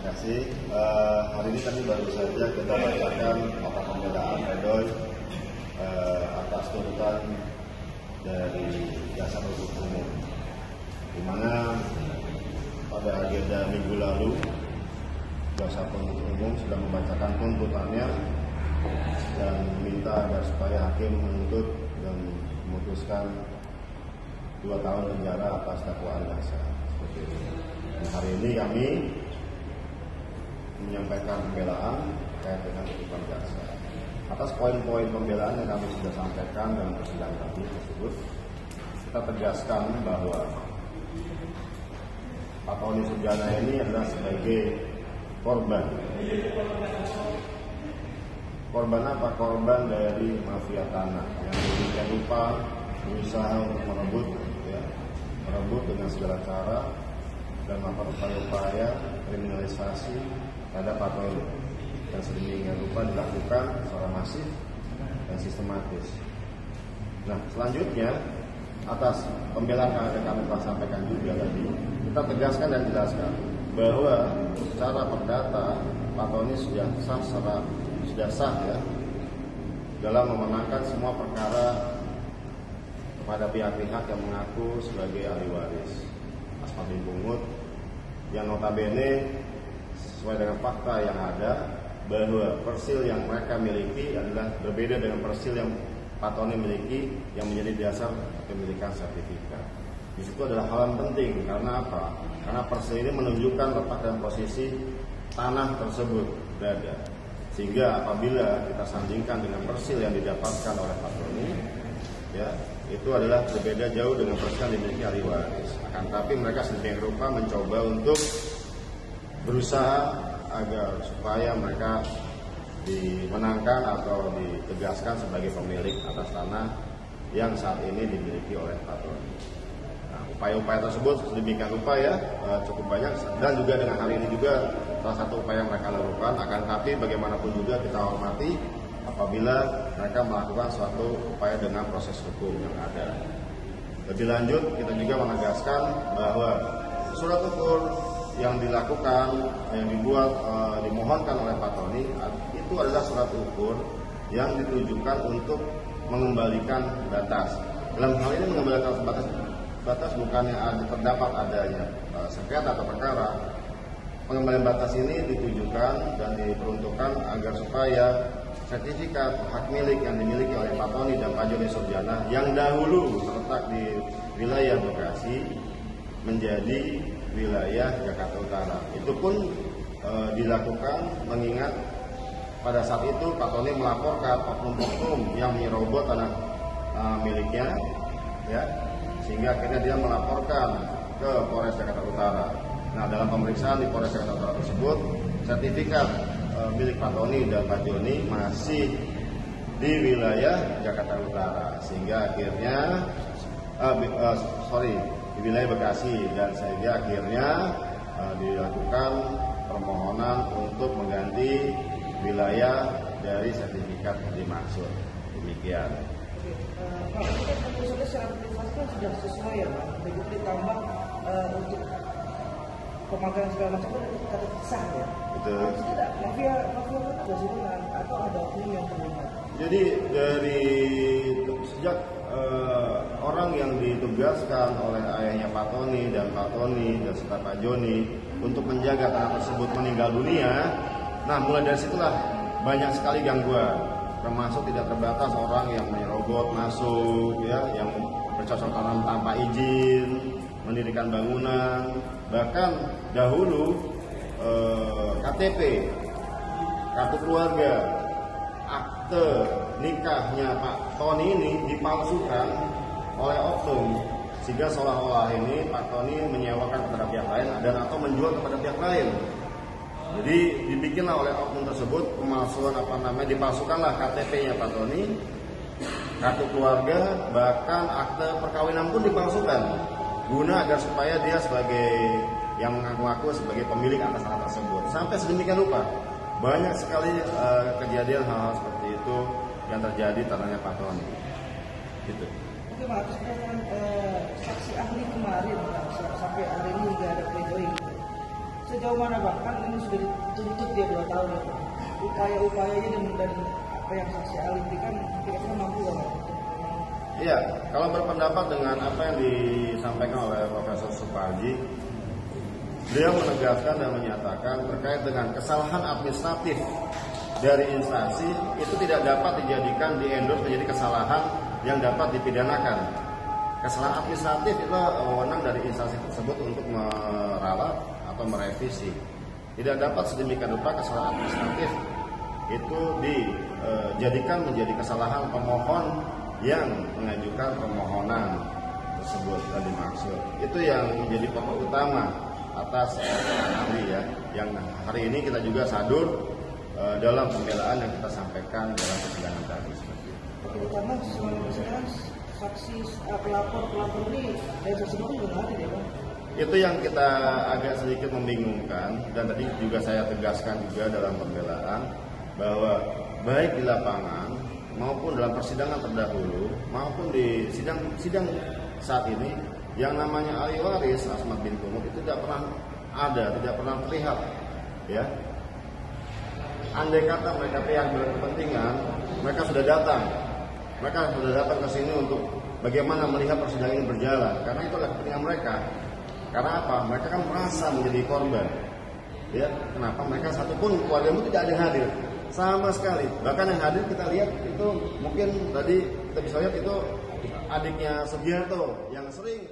Terima kasih. Hari ini kami baru saja kita bacakan nota pembelaan pledoi atas tuntutan dari jaksa penuntut umum, di mana pada agenda minggu lalu jaksa penuntut umum sudah membacakan tuntutannya dan meminta agar supaya hakim menuntut dan memutuskan 2 tahun penjara atas dakwaan jaksa. Dan hari ini kami menyampaikan pembelaan terkait dengan tuntutan jaksa. Atas poin-poin pembelaan yang kami sudah sampaikan dalam persidangan kami tersebut, kita tegaskan bahwa Pak Tony Sujana ini adalah sebagai korban. Korban apa? Korban dari mafia tanah yang demikian rupa berusaha untuk merebut dengan segala cara dan melakukan upaya-upaya kriminalisasi terhadap Pak Tony, dan sedemikian rupa dilakukan secara masif dan sistematis. Nah, selanjutnya atas pembelaan yang kami telah sampaikan juga tadi, kita tegaskan dan jelaskan bahwa secara perdata Pak Tony sudah sah ya dalam memenangkan semua perkara kepada pihak-pihak yang mengaku sebagai ahli waris Asma bin Bungut, yang notabene sesuai dengan fakta yang ada bahwa persil yang mereka miliki adalah berbeda dengan persil yang Pak Tony miliki yang menjadi dasar kepemilikan sertifikat. Di situ adalah hal yang penting karena apa? Karena persil ini menunjukkan letak dan posisi tanah tersebut berada. Sehingga apabila kita sandingkan dengan persil yang didapatkan oleh Pak Tony, ya, itu adalah berbeda jauh dengan persil yang dimiliki ahli waris. Akan tapi mereka sedemikian rupa mencoba untuk berusaha agar supaya mereka dimenangkan atau ditegaskan sebagai pemilik atas tanah yang saat ini dimiliki oleh Pak Tony. Nah, upaya-upaya tersebut sedemikian rupa ya cukup banyak, dan juga dengan hari ini juga salah satu upaya yang mereka lakukan. Akan tapi bagaimanapun juga kita hormati apabila mereka melakukan suatu upaya dengan proses hukum yang ada. Lebih lanjut, kita juga menegaskan bahwa surat ukur yang dilakukan, yang dimohonkan oleh Pak Tony itu adalah surat ukur yang ditujukan untuk mengembalikan batas. Dalam hal ini mengembalikan batas bukannya terdapat adanya sengketa atau perkara. Pengembalian batas ini ditujukan dan diperuntukkan agar supaya sertifikat hak milik yang dimiliki oleh Pak Tony dan Pak Joni Surjana yang dahulu terletak di wilayah Bekasi menjadi wilayah Jakarta Utara. Itu pun dilakukan mengingat pada saat itu Pak Tony melaporkan oknum-oknum yang menyerobot tanah miliknya, ya, sehingga akhirnya dia melaporkan ke Polres Jakarta Utara. Nah, dalam pemeriksaan di Polres Jakarta Utara tersebut, sertifikat milik Pak Tony dan Pak Joni masih di wilayah Jakarta Utara, sehingga akhirnya di wilayah Bekasi, dan sehingga akhirnya dilakukan permohonan untuk mengganti wilayah dari sertifikat dimaksud. Demikian. Oke, Pak, ini kan tentu saja secara privasi kan sudah sesuai ya Pak. Begitu ditambah untuk pemagangan segala macam itu kata sah ya. Betul. Tidak, mafia ada sebenarnya atau ada oknum yang terlibat. Jadi dari sejak orang yang ditugaskan oleh ayahnya Pak Tony dan Pak Tony dan serta Pak Joni untuk menjaga tanah tersebut meninggal dunia, nah mulai dari situlah banyak sekali gangguan, termasuk tidak terbatas orang yang menyerobot masuk, ya, yang bercocok tanam tanpa izin, mendirikan bangunan, bahkan dahulu KTP, kartu keluarga, akte nikahnya Pak Tony ini dipalsukan oleh oknum, sehingga seolah-olah ini Pak Tony menyewakan kepada pihak lain dan atau menjual kepada pihak lain. Jadi dibikinlah oleh oknum tersebut pemalsuan dipalsukanlah KTP-nya Pak Tony, kartu keluarga, bahkan akte perkawinan pun dipalsukan, guna agar supaya dia sebagai yang mengaku-ngaku sebagai pemilik atas tanah tersebut. Sampai sedemikian rupa banyak sekali kejadian hal-hal seperti itu yang terjadi tanahnya Pak Tony. Gitu. Oke Pak, atas pertanyaan saksi ahli kemarin sampai hari ini nggak ada pledoi. sejauh mana Pak? Kan ini sudah dituntut dia 2 tahun ya Pak. Upaya-upayanya dan apa yang saksi ahli berikan kira-kira mampu nggak Pak? Iya, kalau berpendapat dengan apa yang disampaikan oleh Profesor Suparji, beliau menegaskan dan menyatakan terkait dengan kesalahan administratif dari instansi itu tidak dapat dijadikan di-endorse menjadi kesalahan yang dapat dipidanakan. Kesalahan administratif itu wewenang dari instansi tersebut untuk meralat atau merevisi. Tidak dapat sedemikian rupa kesalahan administratif itu dijadikan menjadi kesalahan pemohon yang mengajukan permohonan tersebut dan dimaksud. Itu yang menjadi pokok utama atas ahli ya. Yang hari ini kita juga sadur dalam pembelaan yang kita sampaikan dalam persidangan tadi. Terutama selama persidangan saksi pelapor ini dari saksi itu juga ada ya Pak? Itu yang kita agak sedikit membingungkan dan tadi juga saya tegaskan juga dalam pembelaan bahwa baik di lapangan maupun dalam persidangan terdahulu maupun di sidang saat ini yang namanya ahli waris Asmat bin Kumut itu tidak pernah ada, tidak pernah terlihat ya. Andai kata mereka pihak berkepentingan, mereka sudah datang ke sini untuk bagaimana melihat persidangan ini berjalan, karena itu adalah kepentingan mereka. Karena apa? Mereka kan merasa menjadi korban. Ya, kenapa mereka satupun keluarga itu tidak ada yang hadir sama sekali. Bahkan yang hadir kita lihat itu mungkin tadi kita bisa lihat itu adiknya Sugiarto yang sering